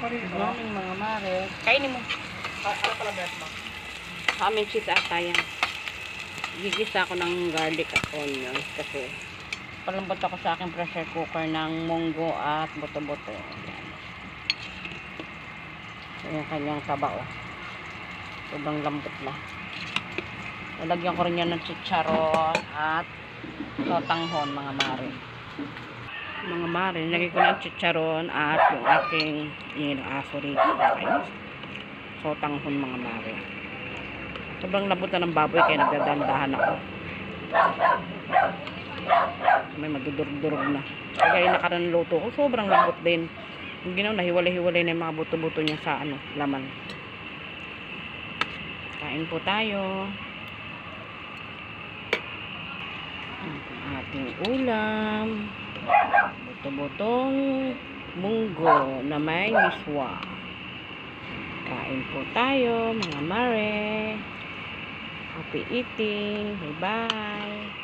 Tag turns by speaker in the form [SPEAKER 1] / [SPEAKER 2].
[SPEAKER 1] Good morning mga mare. Kainin mo.
[SPEAKER 2] Ano pala bet mo?
[SPEAKER 1] Aming cheese ata yan. Gigisa ako ng garlic at onion kasi palambot ako sa aking pressure cooker ng munggo at buto-buto. Ayan. So, yung kanyang taba, oh. Sobrang lambot na. Lalagyan ko rin yan ng chicharon at sotanghon, mga mare. Mga mare, nilagay ko ng chicharon at yung aking aso rito. Sotanghon, mga mare. Sobrang lambot na ng baboy kaya nagdadandahan ako. May madudurog-durog na. Kaya nakaraan luto ko, sobrang lambot din. Yung ginawa, nahiwalay-hiwalay na yung mga buto-buto niya sa laman. Kain po tayo. Ang ating ulam. Buto-butong munggo na may miswa. Kain po tayo, mga mare. Happy eating. Bye-bye.